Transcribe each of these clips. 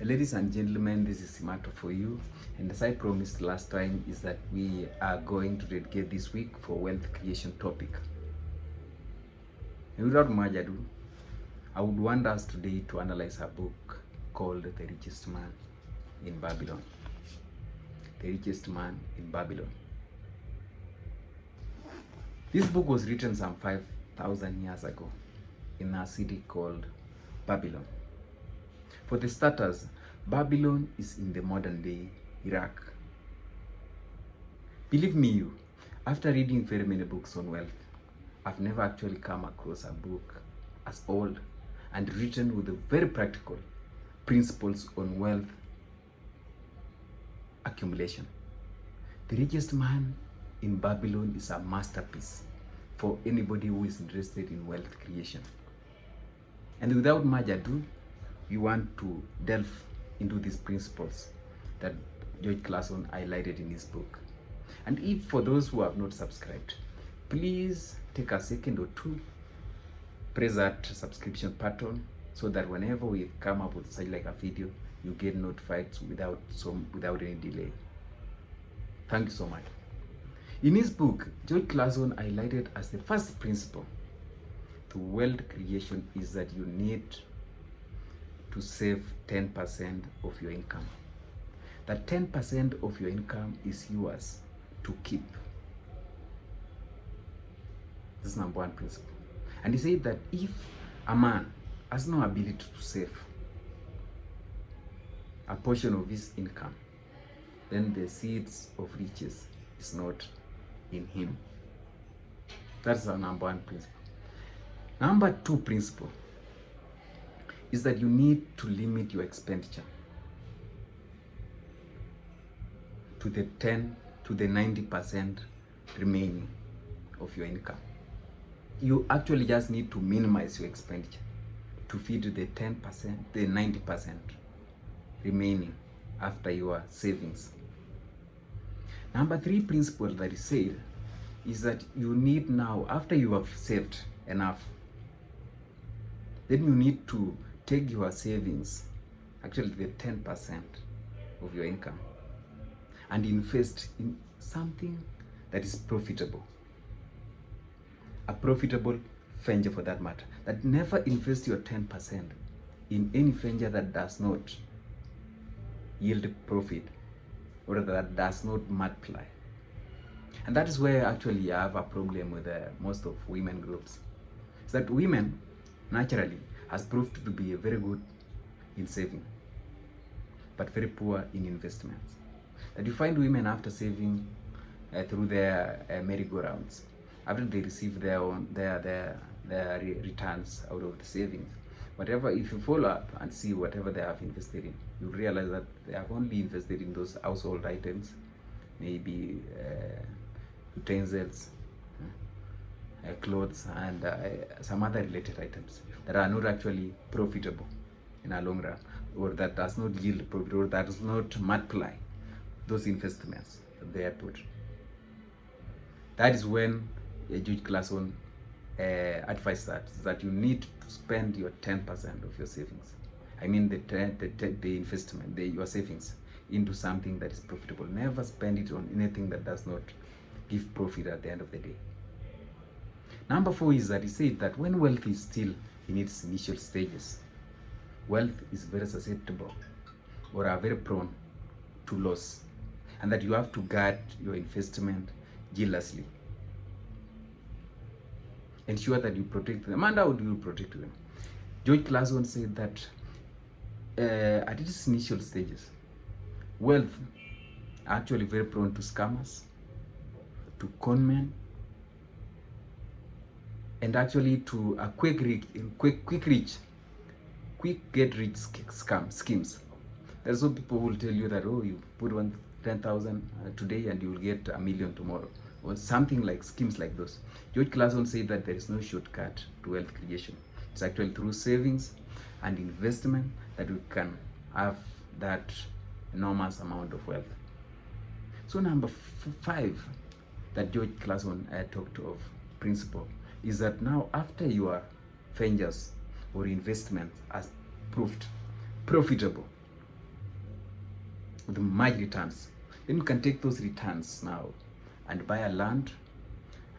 Ladies and gentlemen, this is Simato for you, and as I promised last time is that we are going to dedicate this week for wealth creation topic. And without much ado, I would want us today to analyze a book called The Richest Man in Babylon. The Richest Man in Babylon. This book was written some 5,000 years ago in a city called Babylon. For the starters, Babylon is in the modern day Iraq. Believe me, after reading very many books on wealth, I've never actually come across a book as old and written with very practical principles on wealth accumulation. The Richest Man in Babylon is a masterpiece for anybody who is interested in wealth creation. And without much ado, we want to delve into these principles that George Clason highlighted in his book. And if for those who have not subscribed, please take a second or two, press that subscription button so that whenever we come up with such like a video, you get notified without any delay. Thank you so much. In his book, George Clason highlighted as the first principle to wealth creation is that you need to save 10% of your income. That 10% of your income is yours to keep. This is number one principle. And he said that if a man has no ability to save a portion of his income, then the seeds of riches is not in him. That's our number one principle. Number two principle is that you need to limit your expenditure to the 90% remaining of your income. You actually just need to minimize your expenditure to feed the 10%, the 90% remaining after your savings. Number three principle that is said is that you need now, after you have saved enough, then you need to take your savings, actually the 10% of your income, and invest in something that is profitable. A profitable venture for that matter. That never invest your 10% in any venture that does not yield profit or that does not multiply. And that is where actually I have a problem with most of women groups. It's that women naturally has proved to be very good in saving, but very poor in investments. That you find women after saving through their merry-go-rounds, after they receive their returns out of the savings, whatever, if you follow up and see whatever they have invested in, you realize that they have only invested in those household items, maybe utensils, clothes, and some other related items that are not actually profitable in a long run, or that does not yield profit, or that does not multiply those investments that they have put. That is when George Clason advised that you need to spend your 10% of your savings. I mean the investment, your savings, into something that is profitable. Never spend it on anything that does not give profit at the end of the day. Number four is that he said that when wealth is still in its initial stages, wealth is very susceptible or are very prone to loss, and that you have to guard your investment jealously. Ensure that you protect them. And how do you protect them? George Clason said that at its initial stages, wealth are actually very prone to scammers, to conmen, and actually to a quick get rich schemes. There's some people who will tell you that, oh, you put 10,000 today and you will get $1 million tomorrow, or something like schemes like those. George Clason said that there is no shortcut to wealth creation. It's actually through savings and investment that we can have that enormous amount of wealth. So number five that George Clason talked of principle is that now after your ventures or investment has proved profitable, with much returns. Then you can take those returns now and buy a land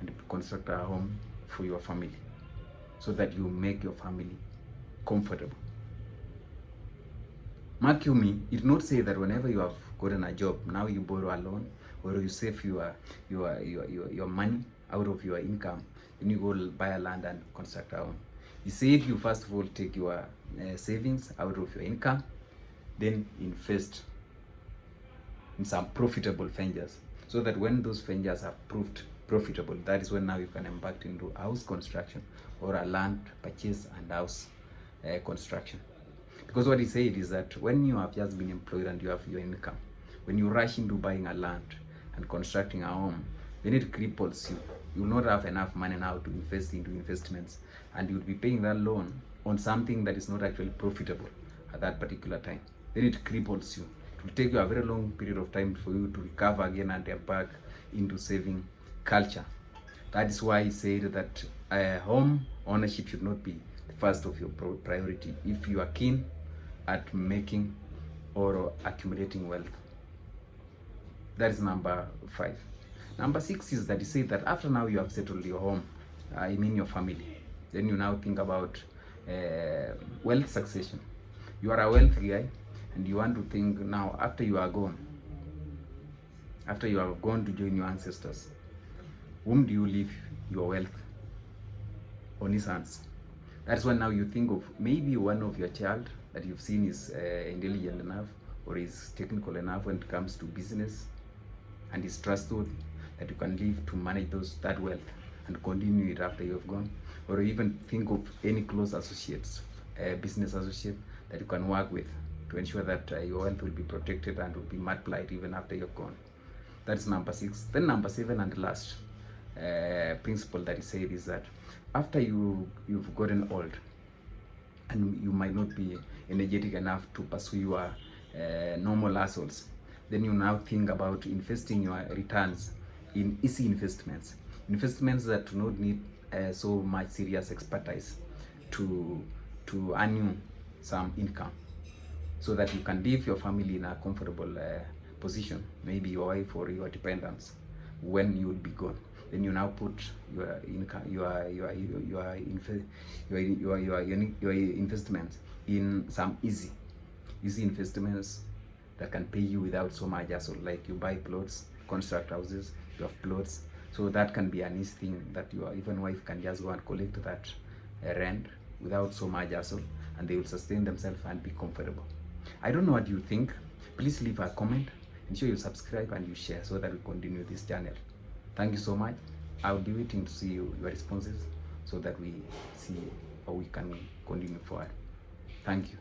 and construct a home for your family, so that you make your family comfortable. Mark you me, it not say that whenever you have gotten a job, now you borrow a loan or you save your money out of your income, then you go buy a land and construct a home. He said you first of all take your savings out of your income, then invest in some profitable ventures, so that when those ventures are proved profitable, that is when now you can embark into house construction or a land purchase and house construction. Because what he said is that when you have just been employed and you have your income, when you rush into buying a land and constructing a home, then it cripples you. You will not have enough money now to invest into investments, and you will be paying that loan on something that is not actually profitable at that particular time. Then it cripples you. It will take you a very long period of time for you to recover again and embark into saving culture. That is why he said that home ownership should not be the first of your priority if you are keen at making or accumulating wealth. That is number 5. Number 6 is that he said that after now you have settled your home, I mean your family, then you now think about wealth succession. You are a wealthy guy and you want to think now, after you are gone, after you have gone to join your ancestors, whom do you leave your wealth on his hands? That's when now you think of maybe one of your child that you've seen is intelligent enough or is technical enough when it comes to business and is trustworthy, that you can leave to manage that wealth and continue it after you have gone. Or even think of any close associates, business associate that you can work with to ensure that your wealth will be protected and will be multiplied even after you're gone. That's number 6. Then number 7 and last principle that he said is that after you've gotten old and you might not be energetic enough to pursue your normal hustles, then you now think about investing your returns in easy investments that do not need so much serious expertise to earn you some income, so that you can leave your family in a comfortable position, maybe your wife or your dependents, when you will be gone. Then you now put your income, your investments in some easy investments that can pay you without so much hassle. Like you buy plots, construct houses, you have plots, so that can be an easy thing that your even wife can just go and collect that rent without so much hassle, and they will sustain themselves and be comfortable. I don't know what you think. Please leave a comment, ensure you subscribe and you share so that we continue this channel. Thank you so much. I'll be waiting to see your responses so that we see how we can continue forward. Thank you.